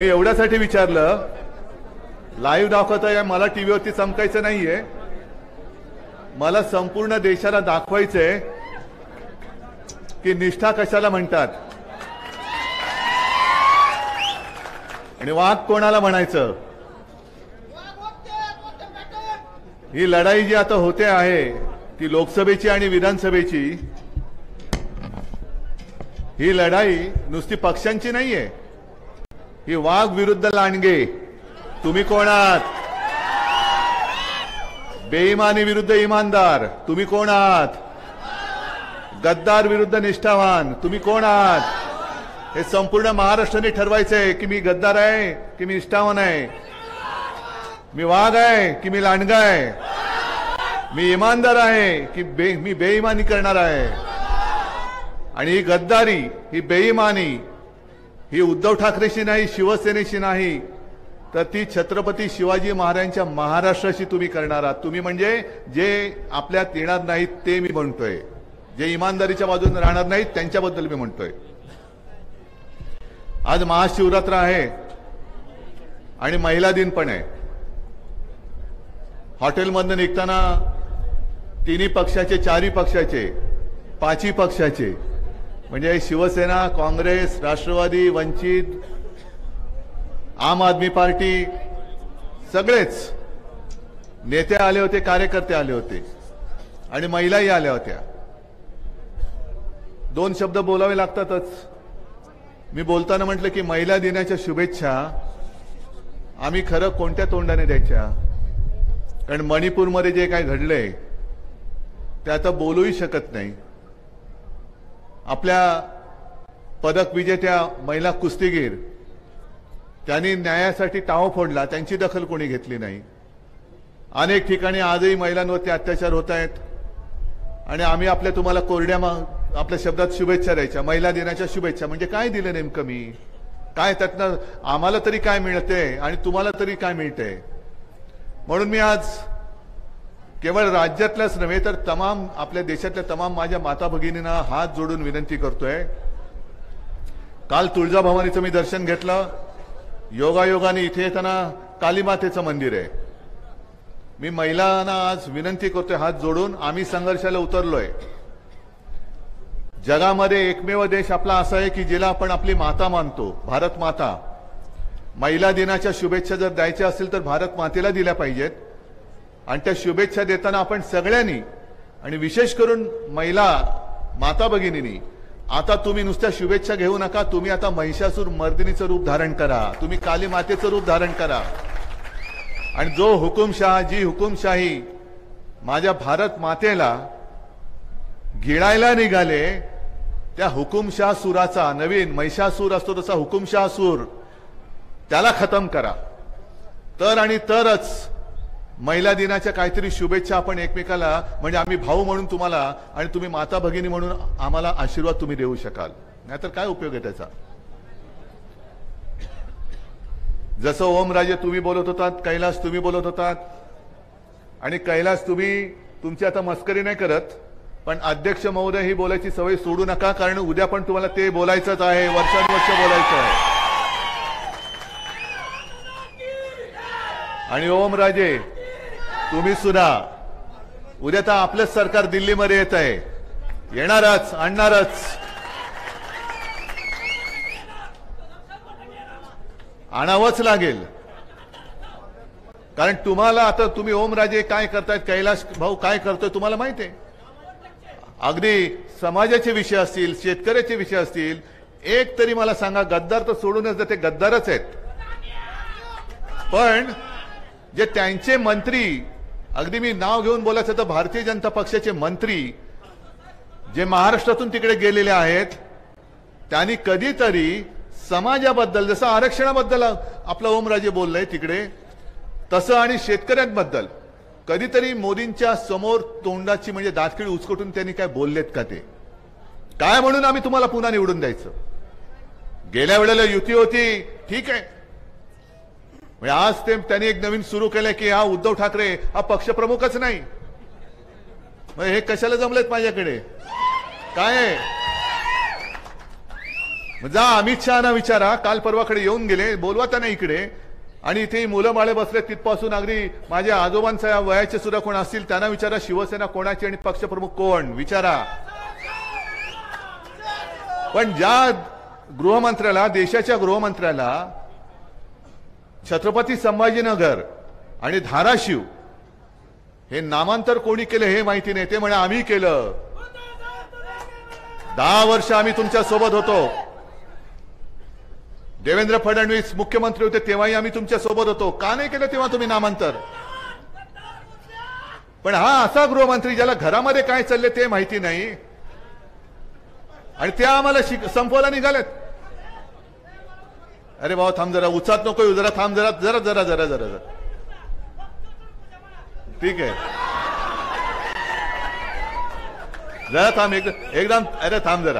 मी एवढ्यासाठी विचारलं, लाईव्ह दाखवताय मला टीव्हीवरती चमकायचं नाहीये, मला संपूर्ण देशाला दाखवायचंय की निष्ठा कशाला म्हणतात आणि वाघ कोणाला म्हणायचं. ही लढाई जी आता होते आहे ती लोकसभेची आणि विधानसभेची, ही लढाई नुसती पक्षांची नाहीये. ही वाघ विरुद्ध लांडगे. तुम्ही कोण आहात? बेईमानी विरुद्ध इमानदार. तुम्ही कोण आहात? गद्दार विरुद्ध निष्ठावान. तुम्ही कोण आहात? हे संपूर्ण महाराष्ट्राने ठरवायचंय की मी गद्दार आहे की मी निष्ठावान आहे, मी वाघ आहे की मी लांडगा आहे, मी इमानदार आहे की मी बेईमानी करणार आहे. आणि ही गद्दारी, ही बेईमानी, ही उद्धव ठाकरेशी नाही, शिवसेनेशी नाही, तर ती छत्रपती शिवाजी महाराजांच्या महाराष्ट्राशी तुम्ही करणार आहात. तुम्ही म्हणजे जे आपल्यात येणार नाहीत ते मी म्हणतोय, जे इमानदारीच्या बाजूने राहणार नाहीत त्यांच्याबद्दल मी म्हणतोय. आज महाशिवरात्र आहे आणि महिला दिन पण आहे. हॉटेलमधून निघताना तिन्ही पक्षाचे, चारही पक्षाचे, पाचही पक्षाचे म्हणजे शिवसेना, काँग्रेस, राष्ट्रवादी, वंचित, आम आदमी पार्टी, सगळेच नेते आले होते, कार्यकर्ते आले होते आणि महिलाही आल्या होत्या. दोन शब्द बोलावे लागतातच. मी बोलताना म्हटलं की महिला दिनाच्या शुभेच्छा आम्ही खरं कोणत्या तोंडाने द्यायच्या, कारण मणिपूरमध्ये जे काय घडलंय ते आता बोलूही शकत नाही. आपल्या पदक विजेत्या महिला कुस्तीगीर, त्यांनी न्यायासाठी टाहो फोडला, त्यांची दखल कोणी घेतली नाही. अनेक ठिकाणी आजही महिलांवरती अत्याचार होत आहेत आणि आम्ही आपल्या तुम्हाला कोरड्या आपल्या शब्दात शुभेच्छा द्यायच्या. महिला दिनाच्या शुभेच्छा म्हणजे काय दिलं नेमकं मी? काय त्यातनं आम्हाला तरी काय मिळते आणि तुम्हाला तरी काय मिळते? म्हणून मी आज केवळ राज्यातल्याच नव्हे तर तमाम आपल्या देशातल्या तमाम माझ्या माता भगिनींना हात जोडून विनंती करतोय. काल तुळजाभवानीचं मी दर्शन घेतलं. योगायोगाने इथे येताना कालीमातेचं मंदिर आहे. मी महिलांना आज विनंती करतोय हात जोडून, आम्ही संघर्षाला उतरलोय. जगामध्ये एकमेव देश आपला असा आहे की जिला आपण आपली माता मानतो, भारत माता. महिला दिनाच्या शुभेच्छा जर द्यायच्या असतील तर भारत मातेला दिल्या पाहिजेत. आणि त्या शुभेच्छा देताना आपण सगळ्यांनी आणि विशेष करून महिला माता भगिनींनी, आता तुम्ही नुसत्या शुभेच्छा घेऊ नका, तुम्ही आता महिषासूर मर्दिनीचं रूप धारण करा, तुम्ही काली मातेचं रूप धारण करा. आणि जो हुकुमशाह, जी हुकुमशाही माझ्या भारत मातेला गिळायला निघाले, त्या हुकुमशाह सुराचा, नवीन महिषासूर असतो तसा हुकुमशाह सूर, त्याला खतम करा. तर आणि तरच महिला दिनाच्या काहीतरी शुभेच्छा आपण एकमेकाला, म्हणजे आम्ही भाऊ म्हणून तुम्हाला आणि तुम्ही माता भगिनी म्हणून आम्हाला आशीर्वाद तुम्ही देऊ शकाल. नाहीतर काय उपयोग आहे त्याचा? जसं ओमराजे तुम्ही बोलत होतात, कैलास तुम्ही बोलत होतात, आणि कैलास तुम्ही तुमची आता मस्करी नाही करत, पण अध्यक्ष महोदय ही बोलायची सवय सोडू नका, कारण उद्या पण तुम्हाला ते बोलायचंच आहे, वर्षानुवर्ष बोलायचं आहे. आणि ओमराजे तुम्ही सुद्धा उद्या तर आपलंच सरकार दिल्लीमध्ये येत आहे, येणारच, आणणारच. आणावंच लागेल, कारण तुम्हाला आता तुम्ही ओमराजे काय करतायत, कैलास भाऊ काय करतोय तुम्हाला माहिती आहे. अगदी समाजाचे विषय असतील, शेतकऱ्याचे विषय असतील, एक तरी मला सांगा, गद्दार तर सोडूनच ते गद्दारच आहेत, पण जे त्यांचे मंत्री, अगदी मी नाव घेऊन बोलायचं तर भारतीय जनता पक्षाचे मंत्री जे महाराष्ट्रातून तिकडे गेलेले आहेत, त्यांनी कधीतरी समाजाबद्दल, जसं आरक्षणाबद्दल आपला ओमराजे बोललाय तिकडे, तसं आणि शेतकऱ्यांबद्दल कधीतरी मोदींच्या समोर तोंडाची म्हणजे दातखिळी उचकटून त्यांनी काय बोललेत का? ते काय म्हणून आम्ही तुम्हाला पुन्हा निवडून द्यायचं? गेल्या वेळेला युती होती, ठीक आहे, म्हणजे आज ते त्यांनी एक नवीन सुरू केलंय की हा उद्धव ठाकरे हा पक्षप्रमुखच नाही. हे कशाला जमलेत माझ्याकडे? काय जा अमित शहाना विचारा, काल परवाकडे येऊन गेले, बोलवा त्यांना इकडे. आणि इथे मुलं बाळे बसले तिथपासून अगदी माझ्या आजोबांच्या वयाचे सुद्धा कोण असतील त्यांना विचारा, शिवसेना कोणाची आणि पक्षप्रमुख कोण विचारा. पण ज्या गृहमंत्र्याला, देशाच्या गृहमंत्र्याला छत्रपती संभाजीनगर आणि धाराशिव हे नामांतर कोणी केलं हे माहिती नाही, ते म्हणे आम्ही केलं. 10 वर्ष आम्ही तुमच्या सोबत होतो. देवेंद्र फडणवीस मुख्यमंत्री होते तेव्हाही आम्ही तुमच्या सोबत होतो. का नाही केलं तेव्हा तुम्ही नामांतर? पण हा असा गृहमंत्री ज्याला घरामध्ये काय चालले ते माहिती नाही आणि ते आम्हाला संपवायला निघालेत. अरे बाबा थांब जरा, उचात नको, जरा थांब, जरा जरा जरा जरा जरा जरा ठीक आहे, जरा थांब एकदम. अरे थांब जरा.